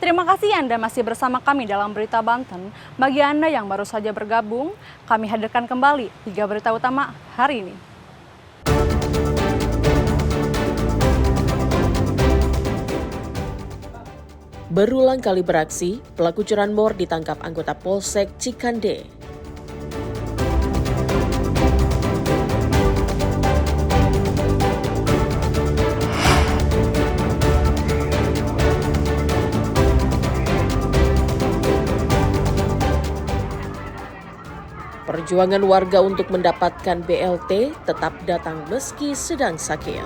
Terima kasih Anda masih bersama kami dalam Berita Banten. Bagi Anda yang baru saja bergabung, kami hadirkan kembali 3 berita utama hari ini. Berulang kali beraksi, pelaku curanmor ditangkap anggota Polsek Cikande. Perjuangan warga untuk mendapatkan BLT tetap datang meski sedang sakit.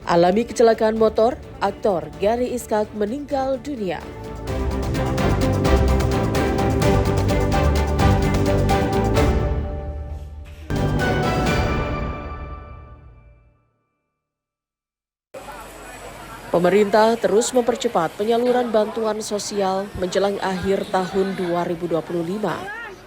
Alami kecelakaan motor, aktor Gary Iskak meninggal dunia. Pemerintah terus mempercepat penyaluran bantuan sosial menjelang akhir tahun 2025.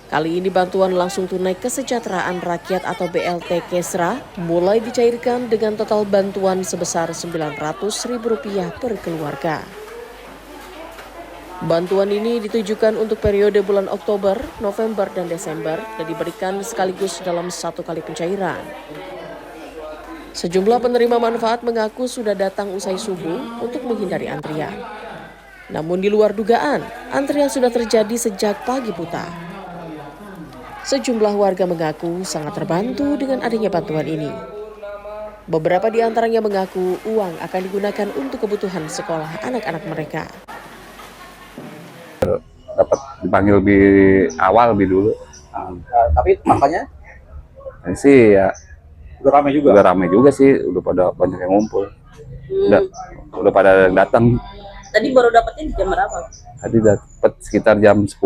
Kali ini bantuan langsung tunai kesejahteraan rakyat atau BLT Kesra mulai dicairkan dengan total bantuan sebesar Rp900.000 per keluarga. Bantuan ini ditujukan untuk periode bulan Oktober, November, dan Desember dan diberikan sekaligus dalam satu kali pencairan. Sejumlah penerima manfaat mengaku sudah datang usai subuh untuk menghindari antrian. Namun di luar dugaan, antrian sudah terjadi sejak pagi buta. Sejumlah warga mengaku sangat terbantu dengan adanya bantuan ini. Beberapa di antaranya mengaku uang akan digunakan untuk kebutuhan sekolah anak-anak mereka. Dapat dipanggil lebih awal lebih dulu. Tapi makanya Sih ya udah ramai juga. udah ramai juga sih, udah pada banyak yang ngumpul. Udah pada datang. Tadi baru dapetin jam berapa? Tadi dapat sekitar jam 10.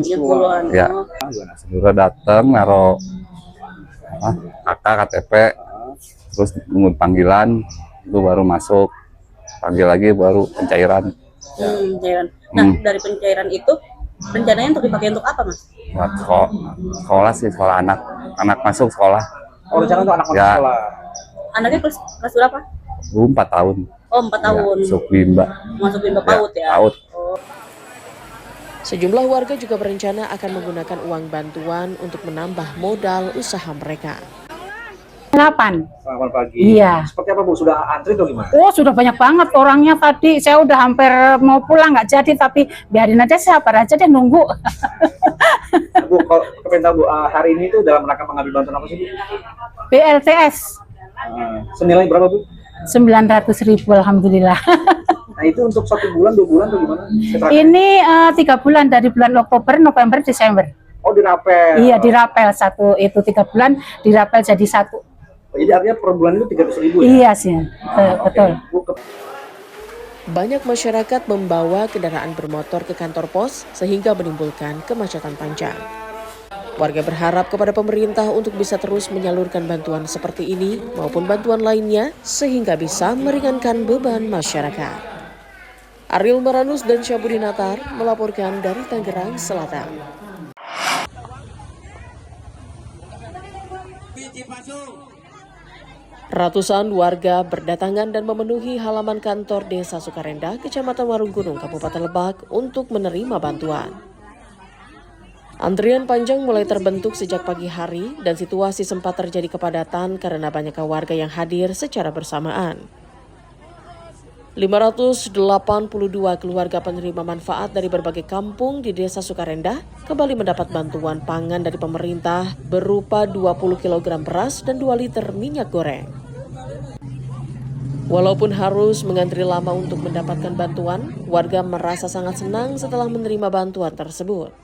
Jam 10-an. Ya. Sudah datang naro kakak KTP, terus nunggu panggilan, itu baru masuk. Panggil lagi baru pencairan. Pencairan. Nah, dari pencairan itu rencananya untuk dipakai untuk apa, Mas? Buat sekolah sih, sekolah anak masuk sekolah. Oh, rencana untuk anak masuk Ya. sekolah. Anaknya kelas berapa? 4 tahun. Oh, 4 tahun. Ya, masuk bimba. Masuk bimba PAUD ya? PAUD. Sejumlah warga juga berencana akan menggunakan uang bantuan untuk menambah modal usaha mereka. 8. Selamat pagi. Iya. Seperti apa Bu? Sudah antri atau gimana? Oh, sudah banyak banget orangnya tadi. Saya udah hampir mau pulang nggak jadi, tapi biarin aja, sabar aja deh nunggu. Bu, kalau kepengen tahu Bu, hari ini tuh dalam rangka mengambil bantuan apa sih Bu? BLTS Senilai berapa Bu? 900.000, alhamdulillah. Nah itu untuk 1 bulan, 2 bulan atau gimana? Ini 3 bulan dari bulan Oktober, November, Desember. Oh, dirapel. Iya, dirapel satu itu 3 bulan, dirapel jadi 1. Jadi artinya per bulan itu 300.000 ya? Iya sih, betul. Bu, Banyak masyarakat membawa kendaraan bermotor ke kantor pos sehingga menimbulkan kemacetan panjang. Warga berharap kepada pemerintah untuk bisa terus menyalurkan bantuan seperti ini maupun bantuan lainnya sehingga bisa meringankan beban masyarakat. Ariel Maranus dan Syabudinatar melaporkan dari Tangerang Selatan. Ratusan warga berdatangan dan memenuhi halaman kantor Desa Sukarenda, Kecamatan Warunggunung, Kabupaten Lebak untuk menerima bantuan. Antrian panjang mulai terbentuk sejak pagi hari dan situasi sempat terjadi kepadatan karena banyaknya warga yang hadir secara bersamaan. 582 keluarga penerima manfaat dari berbagai kampung di Desa Sukarenda kembali mendapat bantuan pangan dari pemerintah berupa 20 kg beras dan 2 liter minyak goreng. Walaupun harus mengantri lama untuk mendapatkan bantuan, warga merasa sangat senang setelah menerima bantuan tersebut.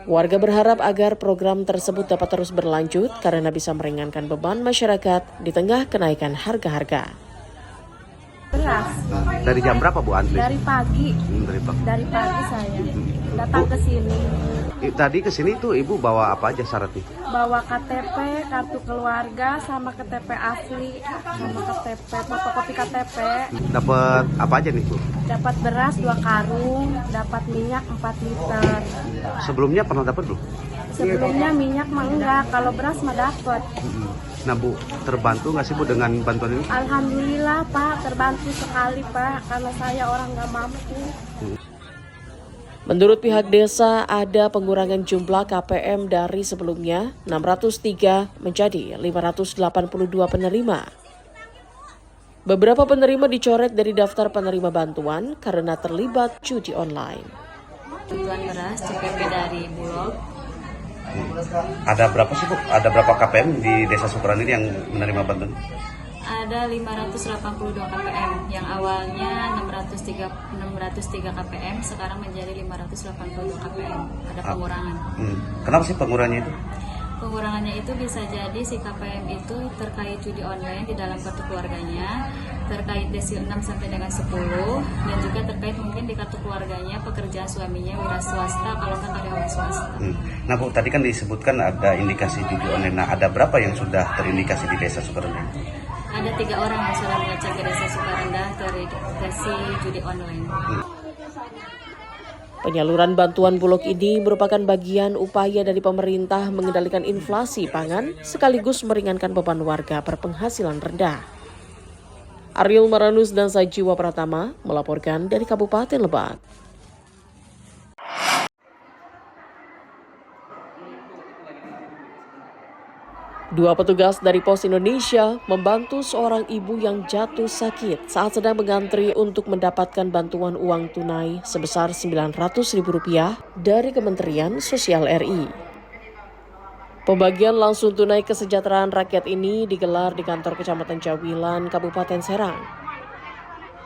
Warga berharap agar program tersebut dapat terus berlanjut karena bisa meringankan beban masyarakat di tengah kenaikan harga-harga. Beras. Dari jam berapa Bu antri? Dari pagi. Dari pagi. Dari pagi saya datang ke sini. Tadi kesini tuh ibu bawa apa aja syaratnya? Bawa KTP, kartu keluarga, sama KTP asli, sama KTP, fotokopi KTP. Dapat apa aja nih bu? Dapat beras 2 karung, dapat minyak 4 liter. Sebelumnya pernah dapat belum? Sebelumnya minyak mah enggak, kalau beras mah dapat. Nah bu, terbantu nggak sih bu dengan bantuan ini? Alhamdulillah Pak, terbantu sekali Pak, karena saya orang nggak mampu. Menurut pihak desa, ada pengurangan jumlah KPM dari sebelumnya 603 menjadi 582 penerima. Beberapa penerima dicoret dari daftar penerima bantuan karena terlibat judi online. Bantuan beras CPP dari Bulog. Ada berapa sih bu? Ada berapa KPM di Desa Sukeran ini yang menerima bantuan? Ada 582 KPM, yang awalnya 603 KPM, sekarang menjadi 582 KPM. Ada pengurangan. Kenapa sih pengurangannya itu? Pengurangannya itu bisa jadi si KPM itu terkait judi online di dalam kartu keluarganya, terkait desil 6 sampai dengan 10, dan juga terkait mungkin di kartu keluarganya pekerjaan suaminya wira swasta kalau kan karyawan swasta. Nah bu, tadi kan disebutkan ada indikasi judi online. Nah ada berapa yang sudah terindikasi di Desa Sukeran ini? Ada 3 orang yang sudah mengecek ke Desa Sukarendah terindikasi judi online. Penyaluran bantuan Bulog ini merupakan bagian upaya dari pemerintah mengendalikan inflasi pangan sekaligus meringankan beban warga berpenghasilan rendah. Ariel Maranus dan Sajiwa Pratama melaporkan dari Kabupaten Lebak. Dua petugas dari Pos Indonesia membantu seorang ibu yang jatuh sakit saat sedang mengantri untuk mendapatkan bantuan uang tunai sebesar Rp900.000 dari Kementerian Sosial RI. Pembagian langsung tunai kesejahteraan rakyat ini digelar di kantor Kecamatan Cawilan, Kabupaten Serang.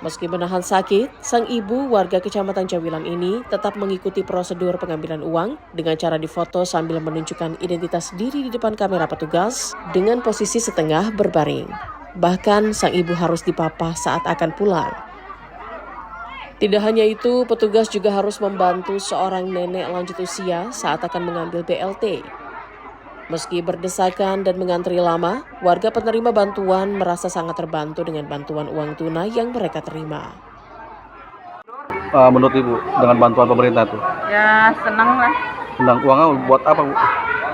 Meski menahan sakit, sang ibu warga Kecamatan Cawilan ini tetap mengikuti prosedur pengambilan uang dengan cara difoto sambil menunjukkan identitas diri di depan kamera petugas dengan posisi setengah berbaring. Bahkan sang ibu harus dipapah saat akan pulang. Tidak hanya itu, petugas juga harus membantu seorang nenek lanjut usia saat akan mengambil BLT. Meski berdesakan dan mengantri lama, warga penerima bantuan merasa sangat terbantu dengan bantuan uang tunai yang mereka terima. Menurut Ibu, dengan bantuan pemerintah itu? Ya senang lah. Senang. Uangnya buat apa Bu?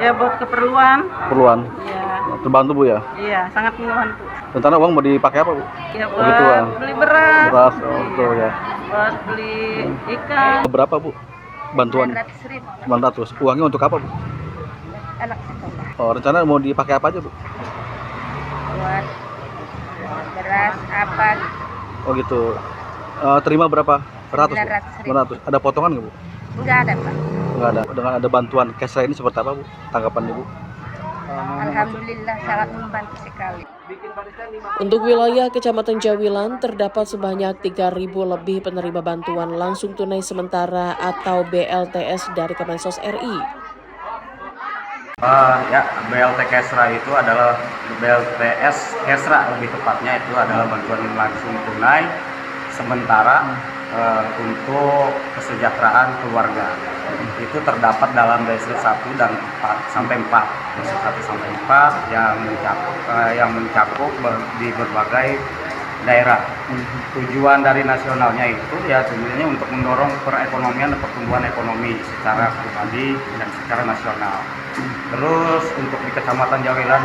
Ya buat keperluan. Keperluan? Iya. Terbantu Bu ya? Iya sangat membantu. Rencana uang mau dipakai apa Bu? Ya buat beli beras. Beras, betul ya. Buat beli ikan. Berapa Bu bantuan? 900.000. 900. Uangnya untuk apa Bu? Anak sekolah. Oh, rencana mau dipakai apa aja Bu? Buat beras apa? Oh gitu. Terima berapa? 100 Bu? 900.000. 900. Ada potongan nggak Bu? Enggak ada Pak. Nggak ada. Dengan ada bantuan cash ini seperti apa Bu? Tanggapan Ibu? Alhamdulillah sangat membantu sekali. Untuk wilayah Kecamatan Cawilan terdapat sebanyak 3.000 lebih penerima bantuan langsung tunai sementara atau BLTS dari Kemensos RI. Ya, BLT Kesra itu adalah BLTS Kesra lebih tepatnya itu adalah bantuan langsung tunai sementara untuk kesejahteraan keluarga. Itu terdapat dalam Desil 1 dan 4 sampai 4. Desil 1 sampai 4 yang mencakup di berbagai daerah. Tujuan dari nasionalnya itu ya sebenarnya untuk mendorong perekonomian dan pertumbuhan ekonomi secara pribadi dan secara nasional. Terus untuk di Kecamatan Cawilan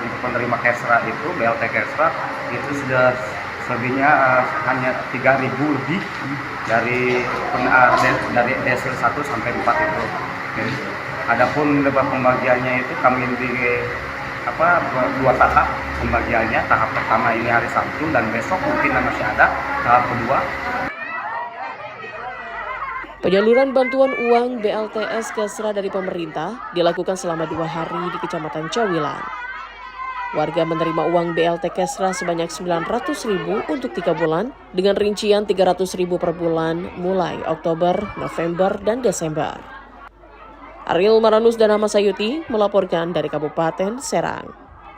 untuk penerima Kesra itu BLT Kesra itu sudah selebihnya hanya 3.000 lebih dari desil 1 sampai 4 itu. Adapun pembagiannya itu kami di dua tahap pembagiannya. Tahap pertama ini hari Sabtu dan besok mungkin masih ada tahap kedua. Penyaluran bantuan uang BLTS Kesra dari pemerintah dilakukan selama 2 hari di Kecamatan Cawilan. Warga menerima uang BLT Kesra sebanyak 900.000 untuk 3 bulan dengan rincian 300.000 per bulan mulai Oktober, November, dan Desember. Ariel Maranus dan Ahmad Sayuti melaporkan dari Kabupaten Serang.